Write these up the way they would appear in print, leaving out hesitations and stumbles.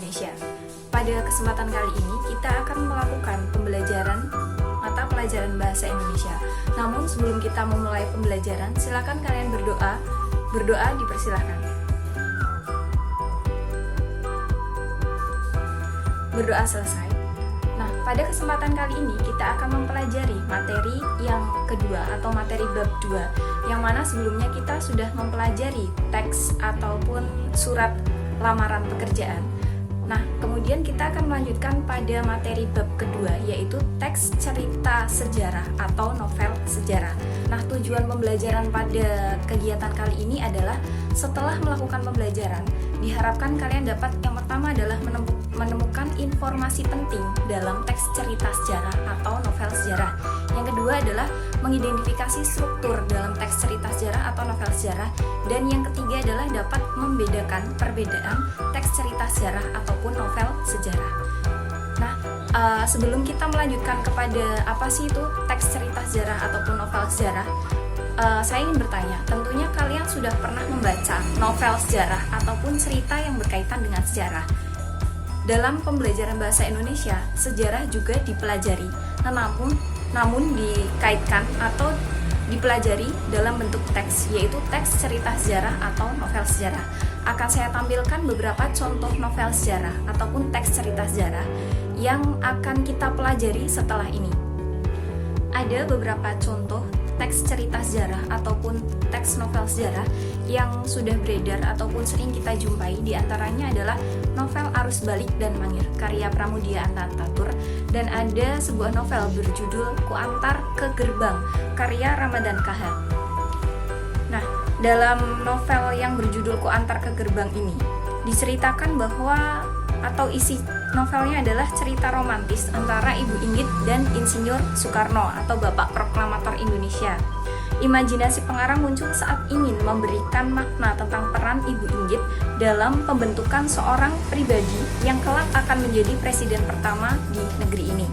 Indonesia. Pada kesempatan kali ini kita akan melakukan pembelajaran mata pelajaran bahasa Indonesia. Namun sebelum kita memulai pembelajaran, silakan kalian berdoa. Berdoa dipersilahkan. Berdoa selesai. Nah, pada kesempatan kali ini kita akan mempelajari materi yang kedua atau materi bab 2, yang mana sebelumnya kita sudah mempelajari teks ataupun surat lamaran pekerjaan. Nah, kemudian kita akan melanjutkan pada materi bab kedua, yaitu teks cerita sejarah atau novel sejarah. Nah, tujuan pembelajaran pada kegiatan kali ini adalah setelah melakukan pembelajaran, diharapkan kalian dapat yang pertama adalah menemukan informasi penting dalam teks cerita sejarah atau novel sejarah. Yang kedua adalah mengidentifikasi struktur dalam teks cerita sejarah atau novel sejarah. Dan yang ketiga adalah dapat membedakan perbedaan teks cerita sejarah ataupun novel sejarah. Nah, sebelum kita melanjutkan kepada apa sih itu teks cerita sejarah ataupun novel sejarah, saya ingin bertanya, tentunya kalian sudah pernah membaca novel sejarah ataupun cerita yang berkaitan dengan sejarah. Dalam pembelajaran bahasa Indonesia, sejarah juga dipelajari, namun dikaitkan atau dipelajari dalam bentuk teks, yaitu teks cerita sejarah atau novel sejarah. Akan saya tampilkan beberapa contoh novel sejarah ataupun teks cerita sejarah yang akan kita pelajari setelah ini. Ada beberapa contoh teks cerita sejarah ataupun teks novel sejarah yang sudah beredar ataupun sering kita jumpai. Di antaranya adalah novel Arus Balik dan Mangir karya Pramudia Anantatur, dan ada sebuah novel berjudul Ku Antar ke Gerbang karya Ramadan KH. Nah, dalam novel yang berjudul Ku Antar ke Gerbang ini diceritakan bahwa atau isi novelnya adalah cerita romantis antara Ibu Inggit dan Insinyur Soekarno atau Bapak Proklamator Indonesia. Imajinasi pengarang muncul saat ingin memberikan makna tentang peran Ibu Inggit dalam pembentukan seorang pribadi yang kelak akan menjadi presiden pertama di negeri ini.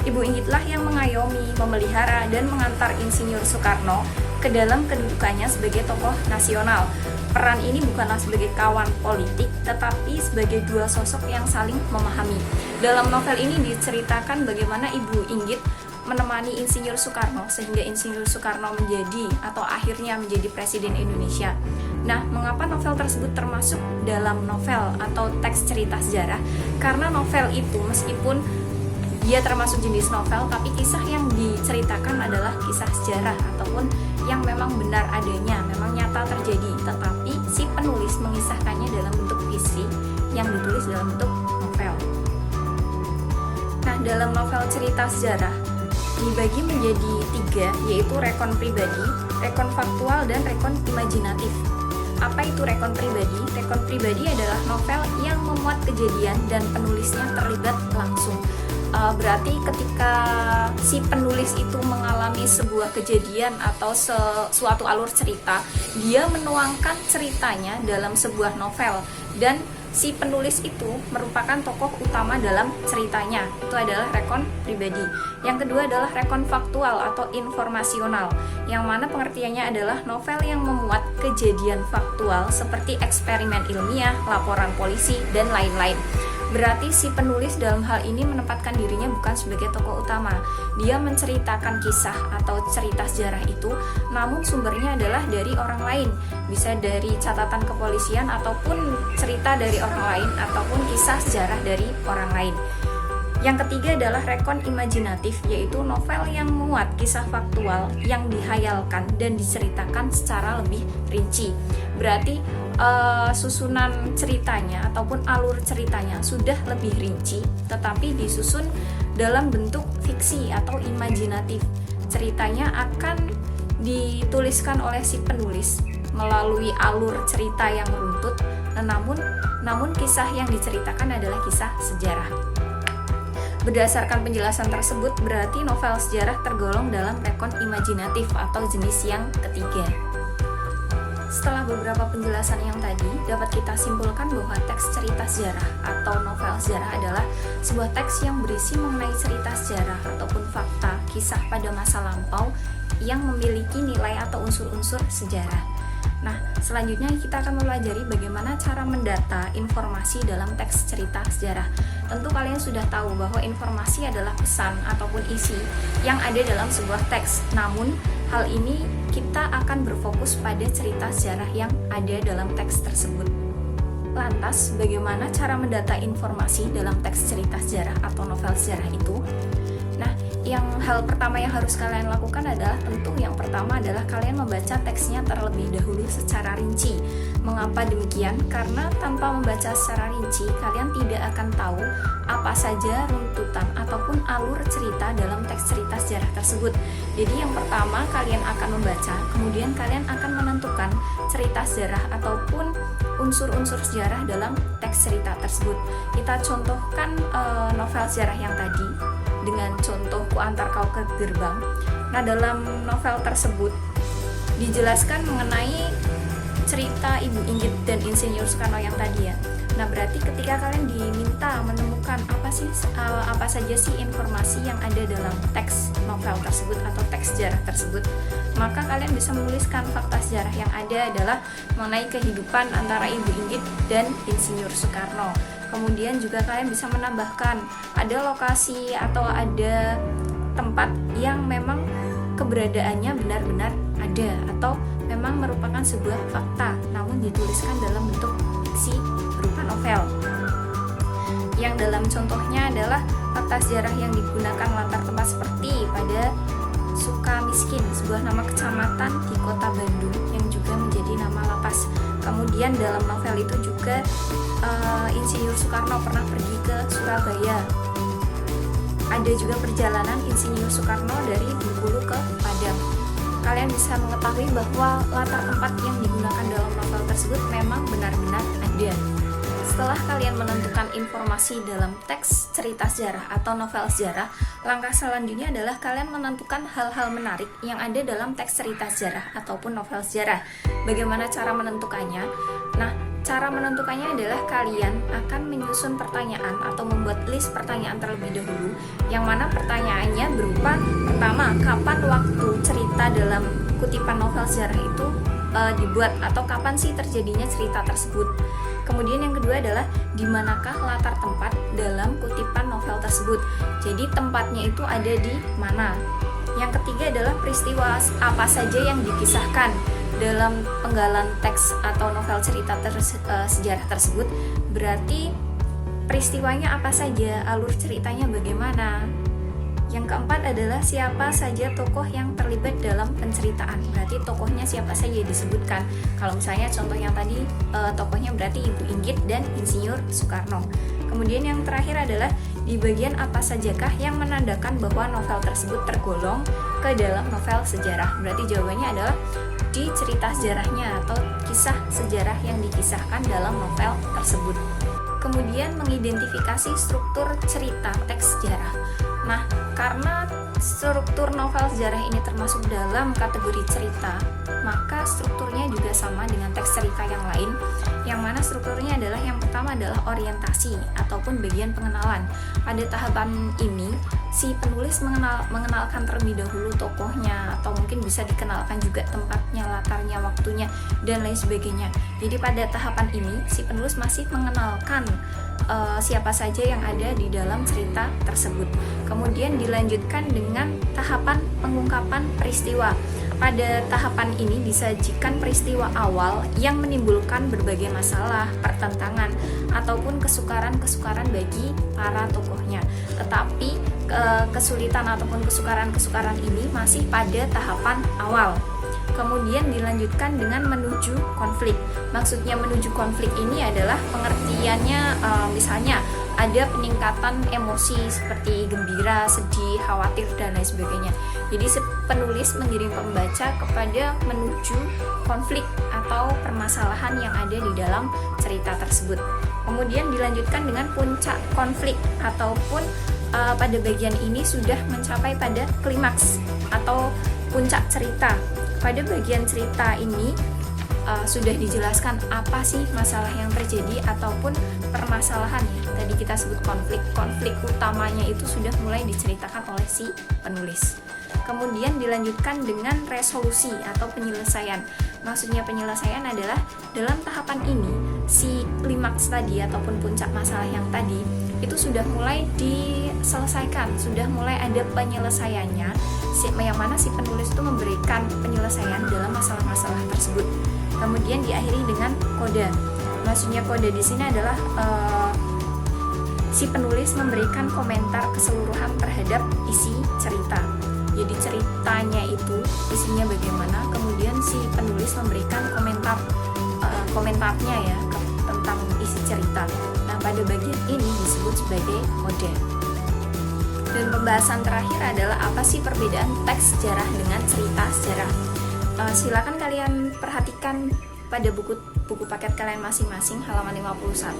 Ibu Inggitlah yang mengayomi, memelihara, dan mengantar Insinyur Soekarno ke dalam kedudukannya sebagai tokoh nasional. Peran ini bukanlah sebagai kawan politik, tetapi sebagai dua sosok yang saling memahami. Dalam novel ini diceritakan bagaimana Ibu Inggit menemani Insinyur Soekarno sehingga Insinyur Soekarno menjadi atau akhirnya menjadi Presiden Indonesia. Nah, mengapa novel tersebut termasuk dalam novel atau teks cerita sejarah? Karena novel itu meskipun dia termasuk jenis novel, tapi kisah yang diceritakan adalah kisah sejarah ataupun yang memang benar adanya, memang nyata terjadi, tetapi si penulis mengisahkannya dalam bentuk fiksi yang ditulis dalam bentuk novel. Nah, dalam novel cerita sejarah dibagi menjadi 3, yaitu rekon pribadi, rekon faktual, dan rekon imajinatif. Apa itu rekon pribadi? Rekon pribadi adalah novel yang memuat kejadian dan penulisnya terlibat langsung. Berarti ketika si penulis itu mengalami sebuah kejadian atau suatu alur cerita, dia menuangkan ceritanya dalam sebuah novel, dan si penulis itu merupakan tokoh utama dalam ceritanya. Itu adalah rekon pribadi. Yang kedua adalah rekon faktual atau informasional, yang mana pengertiannya adalah novel yang memuat kejadian faktual seperti eksperimen ilmiah, laporan polisi, dan lain-lain. Berarti si penulis dalam hal ini menempatkan dirinya bukan sebagai tokoh utama. Dia menceritakan kisah atau cerita sejarah itu, namun sumbernya adalah dari orang lain. Bisa dari catatan kepolisian ataupun cerita dari orang lain ataupun kisah sejarah dari orang lain. Yang ketiga adalah rekon imajinatif, yaitu novel yang memuat kisah faktual yang dihayalkan dan diceritakan secara lebih rinci. Berarti susunan ceritanya ataupun alur ceritanya sudah lebih rinci, tetapi disusun dalam bentuk fiksi atau imajinatif. Ceritanya akan dituliskan oleh si penulis melalui alur cerita yang runtut, namun kisah yang diceritakan adalah kisah sejarah. Berdasarkan penjelasan tersebut, berarti novel sejarah tergolong dalam rekon imajinatif atau jenis yang ketiga. Setelah beberapa penjelasan yang tadi, dapat kita simpulkan bahwa teks cerita sejarah atau novel sejarah adalah sebuah teks yang berisi mengenai cerita sejarah ataupun fakta, kisah pada masa lampau yang memiliki nilai atau unsur-unsur sejarah. Nah, selanjutnya kita akan mempelajari bagaimana cara mendata informasi dalam teks cerita sejarah. Tentu kalian sudah tahu bahwa informasi adalah pesan ataupun isi yang ada dalam sebuah teks. Namun, hal ini kita akan berfokus pada cerita sejarah yang ada dalam teks tersebut. Lantas, bagaimana cara mendata informasi dalam teks cerita sejarah atau novel sejarah itu? Nah, hal pertama yang harus kalian lakukan adalah tentu yang pertama adalah kalian membaca teksnya terlebih dahulu secara rinci. Mengapa demikian? Karena tanpa membaca secara rinci, kalian tidak akan tahu apa saja runtutan ataupun alur cerita dalam teks cerita sejarah tersebut. Jadi yang pertama kalian akan membaca, kemudian kalian akan menentukan cerita sejarah ataupun unsur-unsur sejarah dalam teks cerita tersebut. Kita contohkan novel sejarah yang tadi dengan contoh Ku Antar Kau ke Gerbang. Nah, dalam novel tersebut dijelaskan mengenai cerita Ibu Inggit dan Insinyur Soekarno yang tadi ya. Nah, berarti ketika kalian diminta menemukan apa saja sih informasi yang ada dalam teks novel tersebut atau teks sejarah tersebut, maka kalian bisa menuliskan fakta sejarah yang ada adalah mengenai kehidupan antara Ibu Inggit dan Insinyur Soekarno. Kemudian juga kalian bisa menambahkan ada lokasi atau ada tempat yang memang keberadaannya benar-benar ada atau memang merupakan sebuah fakta namun dituliskan dalam bentuk fiksi berupa novel. Yang dalam contohnya adalah fakta sejarah yang digunakan latar tempat seperti pada Sukamiskin, sebuah nama kecamatan di kota Bandung yang juga menjadi nama lapas. Kemudian dalam novel itu juga Insinyur Soekarno pernah pergi ke Surabaya. Ada juga perjalanan Insinyur Soekarno dari Bengkulu ke Padang. Kalian bisa mengetahui bahwa latar tempat yang digunakan dalam novel tersebut memang benar-benar ada. Setelah kalian menentukan informasi dalam teks cerita sejarah atau novel sejarah, langkah selanjutnya adalah kalian menentukan hal-hal menarik yang ada dalam teks cerita sejarah ataupun novel sejarah. Bagaimana cara menentukannya? Nah, cara menentukannya adalah kalian akan menyusun pertanyaan atau membuat list pertanyaan terlebih dahulu, yang mana pertanyaannya berupa pertama, kapan waktu cerita dalam kutipan novel sejarah itu dibuat atau kapan sih terjadinya cerita tersebut. Kemudian yang kedua adalah di manakah latar tempat dalam kutipan novel tersebut. Jadi tempatnya itu ada di mana. Yang ketiga adalah peristiwa apa saja yang dikisahkan dalam penggalan teks atau novel cerita sejarah tersebut. Berarti peristiwanya apa saja, alur ceritanya bagaimana. Yang keempat adalah siapa saja tokoh yang terlibat dalam penceritaan. Berarti tokohnya siapa saja disebutkan. Kalau misalnya contoh yang tadi tokohnya berarti Ibu Inggit dan Insinyur Soekarno. Kemudian yang terakhir adalah di bagian apa sajakah yang menandakan bahwa novel tersebut tergolong ke dalam novel sejarah. Berarti jawabannya adalah di cerita sejarahnya atau kisah sejarah yang dikisahkan dalam novel tersebut. Kemudian mengidentifikasi struktur cerita teks sejarah. Nah, karena struktur novel sejarah ini termasuk dalam kategori cerita, maka strukturnya juga sama dengan teks cerita yang lain, yang mana strukturnya adalah yang pertama adalah orientasi ataupun bagian pengenalan. Pada tahapan ini, si penulis mengenalkan terlebih dahulu tokohnya, atau mungkin bisa dikenalkan juga tempatnya, latarnya, waktunya, dan lain sebagainya. Jadi pada tahapan ini, si penulis masih mengenalkan siapa saja yang ada di dalam cerita tersebut. Kemudian dilanjutkan dengan tahapan pengungkapan peristiwa. Pada tahapan ini disajikan peristiwa awal yang menimbulkan berbagai masalah, pertentangan, ataupun kesukaran-kesukaran bagi para tokohnya. Tetapi kesulitan ataupun kesukaran-kesukaran ini masih pada tahapan awal. Kemudian dilanjutkan dengan menuju konflik. Maksudnya menuju konflik ini adalah pengertiannya misalnya ada peningkatan emosi seperti gembira, sedih, khawatir, dan lain sebagainya. Jadi penulis mengirim pembaca kepada menuju konflik atau permasalahan yang ada di dalam cerita tersebut. Kemudian dilanjutkan dengan puncak konflik ataupun pada bagian ini sudah mencapai pada klimaks atau puncak cerita. Pada bagian cerita ini sudah dijelaskan apa sih masalah yang terjadi ataupun permasalahan ya. Tadi kita sebut konflik utamanya itu sudah mulai diceritakan oleh si penulis. Kemudian dilanjutkan dengan resolusi atau penyelesaian. Maksudnya penyelesaian adalah dalam tahapan ini si klimaks tadi ataupun puncak masalah yang tadi itu sudah mulai diselesaikan, sudah mulai ada penyelesaiannya, yang mana si penulis itu memberikan penyelesaian dalam masalah-masalah tersebut. Kemudian diakhiri dengan kode. Maksudnya kode di sini adalah si penulis memberikan komentar keseluruhan terhadap isi cerita. Jadi ceritanya itu isinya bagaimana, kemudian si penulis memberikan komentarnya ya tentang isi cerita. Nah, pada bagian ini disebut sebagai kode. Dan pembahasan terakhir adalah apa sih perbedaan teks sejarah dengan cerita sejarah. Silakan kalian perhatikan pada buku paket kalian masing-masing halaman 51.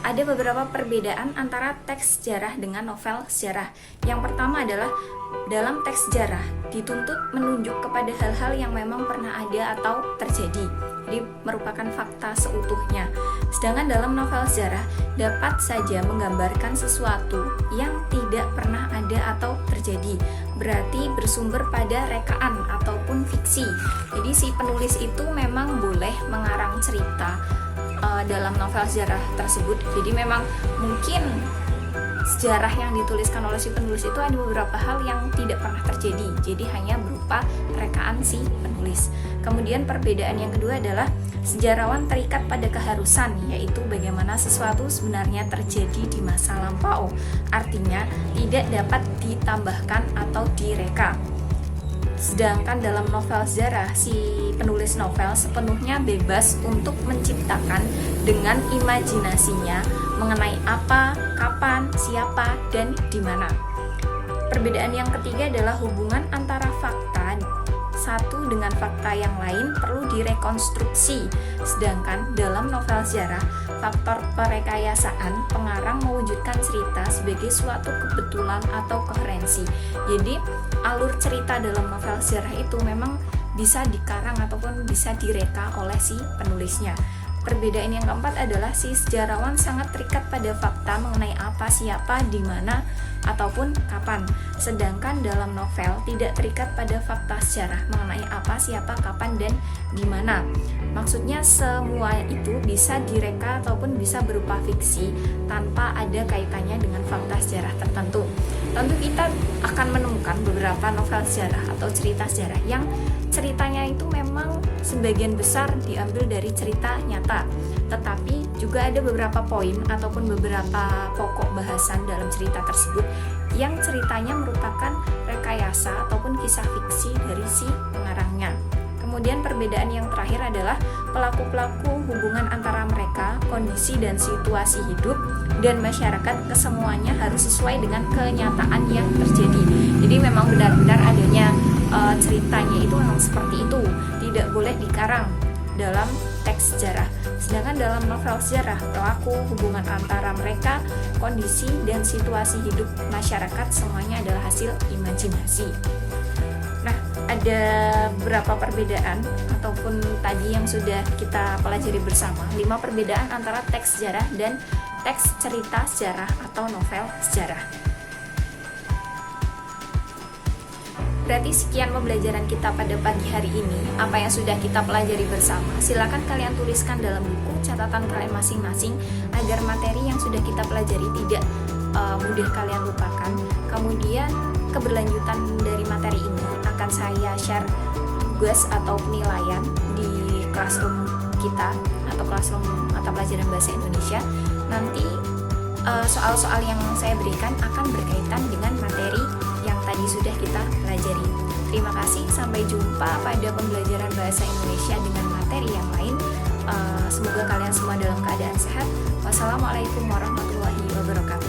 Ada beberapa perbedaan antara teks sejarah dengan novel sejarah. Yang pertama adalah dalam teks sejarah dituntut menunjuk kepada hal-hal yang memang pernah ada atau terjadi. Jadi merupakan fakta seutuhnya. Sedangkan dalam novel sejarah dapat saja menggambarkan sesuatu yang tidak pernah ada atau terjadi. Berarti bersumber pada rekaan ataupun fiksi. Jadi si penulis itu memang boleh mengarang cerita dalam novel sejarah tersebut. Jadi memang mungkin sejarah yang dituliskan oleh si penulis itu ada beberapa hal yang tidak pernah terjadi, jadi hanya berupa rekaan si penulis. Kemudian perbedaan yang kedua adalah sejarawan terikat pada keharusan, yaitu bagaimana sesuatu sebenarnya terjadi di masa lampau, artinya tidak dapat ditambahkan atau direka. Sedangkan dalam novel sejarah, si penulis novel sepenuhnya bebas untuk menciptakan dengan imajinasinya mengenai apa, kapan, siapa, dan di mana. Perbedaan yang ketiga adalah hubungan antara fakta satu dengan fakta yang lain perlu direkonstruksi. Sedangkan dalam novel sejarah, faktor perekayasaan pengarang mewujudkan cerita sebagai suatu kebetulan atau koherensi. Jadi, alur cerita dalam novel sejarah itu memang bisa dikarang ataupun bisa direka oleh si penulisnya. Perbedaan yang keempat adalah si sejarawan sangat terikat pada fakta mengenai apa, siapa, di mana, ataupun kapan. Sedangkan dalam novel tidak terikat pada fakta sejarah mengenai apa, siapa, kapan, dan di mana. Maksudnya semua itu bisa direka ataupun bisa berupa fiksi tanpa ada kaitannya dengan fakta sejarah tertentu. Tentu kita akan menemukan beberapa novel sejarah atau cerita sejarah yang ceritanya itu memang sebagian besar diambil dari cerita nyata, tetapi juga ada beberapa poin ataupun beberapa pokok bahasan dalam cerita tersebut yang ceritanya merupakan rekayasa ataupun kisah fiksi dari si pengarangnya. Kemudian perbedaan yang terakhir adalah pelaku-pelaku hubungan antara mereka, kondisi dan situasi hidup, dan masyarakat kesemuanya harus sesuai dengan kenyataan yang terjadi. Jadi memang benar-benar adanya ceritanya itu memang seperti itu, tidak boleh dikarang dalam teks sejarah. Sedangkan dalam novel sejarah, pelaku hubungan antara mereka, kondisi dan situasi hidup masyarakat semuanya adalah hasil imajinasi. Nah, ada beberapa perbedaan ataupun tadi yang sudah kita pelajari bersama, 5 perbedaan antara teks sejarah dan teks cerita sejarah atau novel sejarah. Berarti sekian pembelajaran kita pada pagi hari ini. Apa yang sudah kita pelajari bersama, silakan kalian tuliskan dalam buku catatan kalian masing-masing agar materi yang sudah kita pelajari tidak mudah kalian lupakan. Kemudian keberlanjutan dari materi ini akan saya share tugas atau penilaian di classroom kita atau classroom mata pelajaran bahasa Indonesia. Nanti soal-soal yang saya berikan akan berkaitan dengan materi yang tadi sudah kita pelajari. Terima kasih, sampai jumpa pada pembelajaran bahasa Indonesia dengan materi yang lain. Semoga kalian semua dalam keadaan sehat. Wassalamualaikum warahmatullahi wabarakatuh.